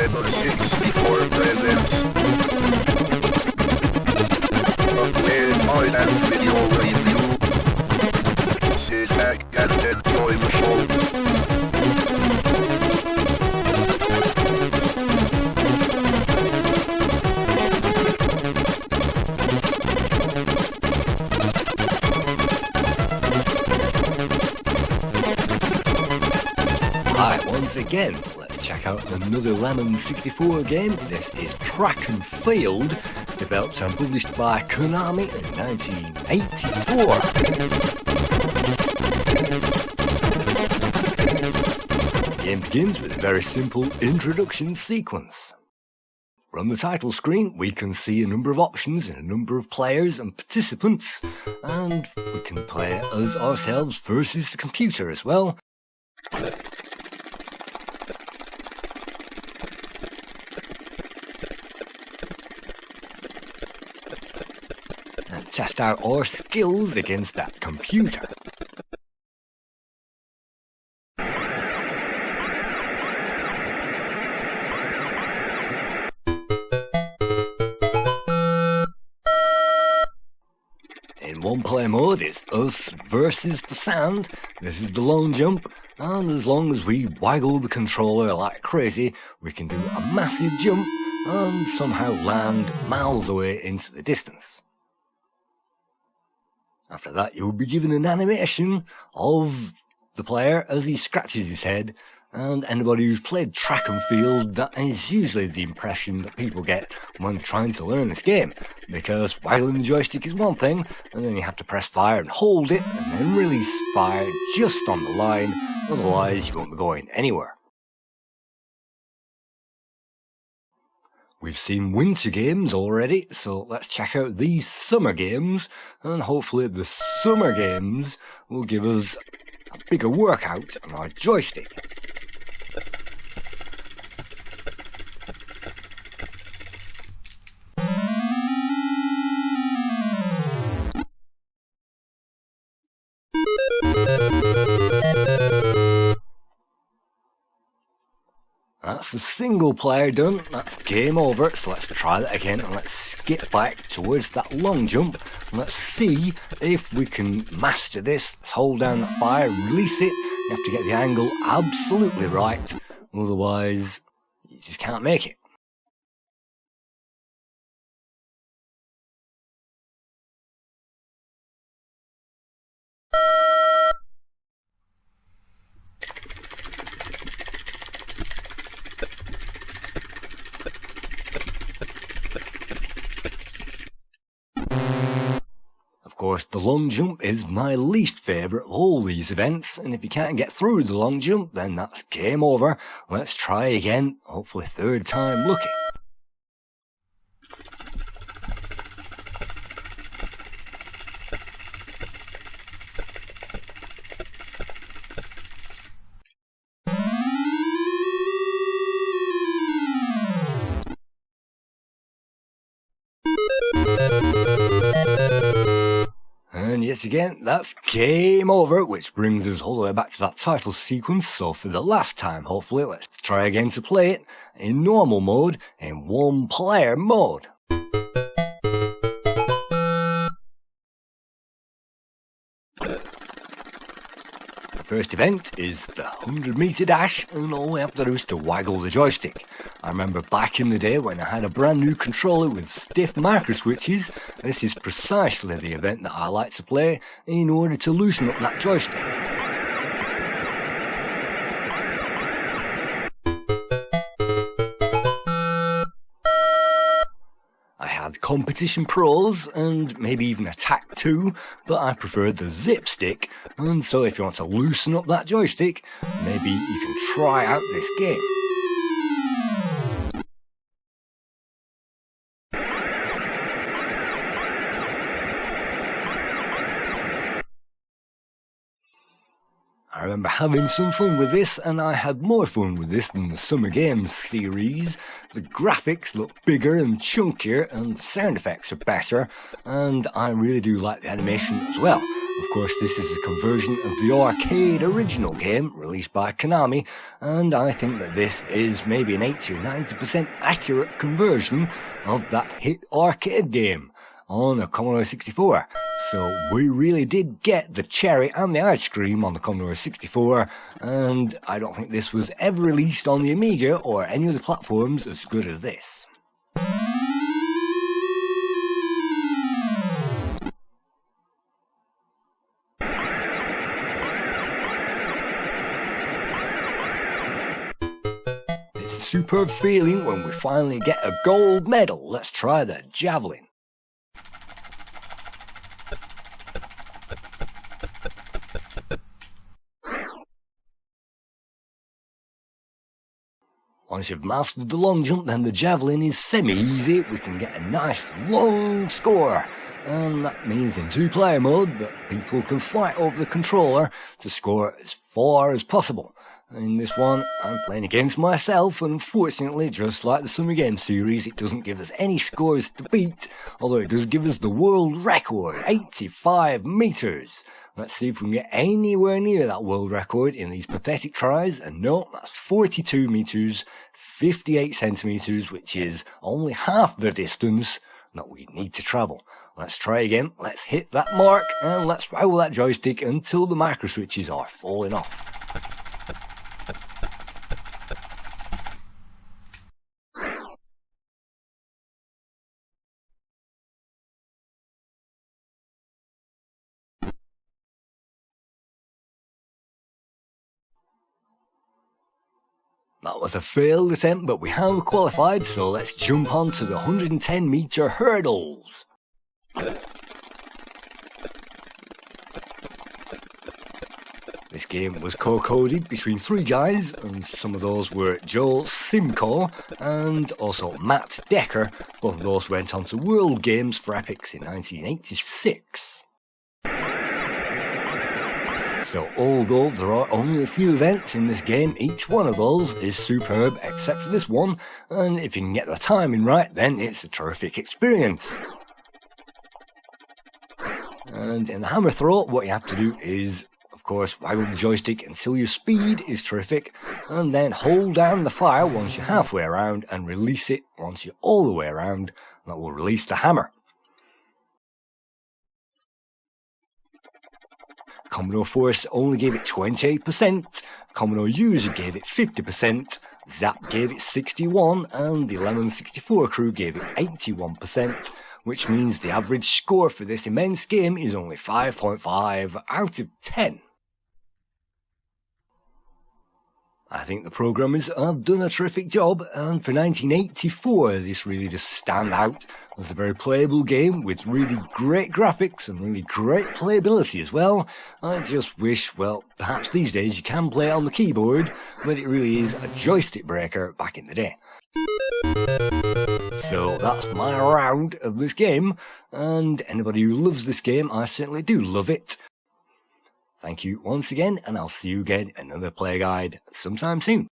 Nintendo 64 presents a Playguide and video review. Sit back and enjoy the show. Hi, once again, let's check out another Lemon 64 game. This is Track and Field, developed and published by Konami in 1984. The game begins with a very simple introduction sequence. From the title screen, we can see a number of options and a number of players and participants, and we can play as ourselves versus the computer as well. And test out our skills against that computer. In one player mode it's us versus the sand. This is the long jump, and as long as we waggle the controller like crazy, we can do a massive jump and somehow land miles away into the distance. After that, you'll be given an animation of the player as he scratches his head, and anybody who's played Track and Field, that is usually the impression that people get when trying to learn this game, because waggling the joystick is one thing, and then you have to press fire and hold it, and then release fire just on the line, otherwise you won't be going anywhere. We've seen winter games already, so let's check out these summer games, and hopefully the summer games will give us a bigger workout on our joystick. That's the single player done, that's game over, so let's try that again and let's skip back towards that long jump and let's see if we can master this. Let's hold down that fire, release it, you have to get the angle absolutely right, otherwise you just can't make it. Of course, the long jump is my least favourite of all these events, and if you can't get through the long jump, then that's game over. Let's try again, hopefully third time lucky. And yet again, that's game over, which brings us all the way back to that title sequence, so for the last time, hopefully, let's try again to play it in normal mode, in one player mode. The first event is the 100-meter dash, and all we have to do is to waggle the joystick. I remember back in the day when I had a brand new controller with stiff micro switches, this is precisely the event that I like to play in order to loosen up that joystick. I had Competition Pros and maybe even Attack 2, but I preferred the Zip Stick, and so if you want to loosen up that joystick, maybe you can try out this game. I remember having some fun with this, and I had more fun with this than the Summer Games series. The graphics look bigger and chunkier, and the sound effects are better, and I really do like the animation as well. Of course, this is a conversion of the arcade original game released by Konami, and I think that this is maybe an 80 or 90% accurate conversion of that hit arcade game on a Commodore 64. So we really did get the cherry and the ice cream on the Commodore 64, and I don't think this was ever released on the Amiga or any other platforms as good as this. It's a superb feeling when we finally get a gold medal. Let's try the Javelin. Once you've mastered the long jump, then the Javelin is semi-easy. We can get a nice long score. And that means in two-player mode that people can fight over the controller to score as far as possible. In this one, I'm playing against myself, and unfortunately, just like the Summer Game series, it doesn't give us any scores to beat, although it does give us the world record, 85 meters. Let's see if we can get anywhere near that world record in these pathetic tries, and no, that's 42 meters, 58 centimeters, which is only half the distance that we need to travel. Let's try again, let's hit that mark, and let's roll that joystick until the micro switches are falling off. That was a failed attempt, but we have qualified, so let's jump on to the 110 meter hurdles. This game was co-coded between three guys, and some of those were Joel Simcoe and also Matt Decker. Both of those went on to World Games for Epics in 1986. So although there are only a few events in this game, each one of those is superb except for this one, and if you can get the timing right, then it's a terrific experience. And in the hammer throw, what you have to do is, of course, waggle the joystick until your speed is terrific, and then hold down the fire once you're halfway around and release it once you're all the way around. That will release the hammer. Commodore Force only gave it 28%, Commodore User gave it 50%, Zap gave it 61%, and the Lemon 64 crew gave it 81%, which means the average score for this immense game is only 5.5 out of 10. I think the programmers have done a terrific job, and for 1984 this really does stand out as a very playable game with really great graphics and really great playability as well. I just wish, well, perhaps these days you can play it on the keyboard, but it really is a joystick breaker back in the day. So that's my round of this game, and anybody who loves this game, I certainly do love it. Thank you once again, and I'll see you again in another Playguide sometime soon.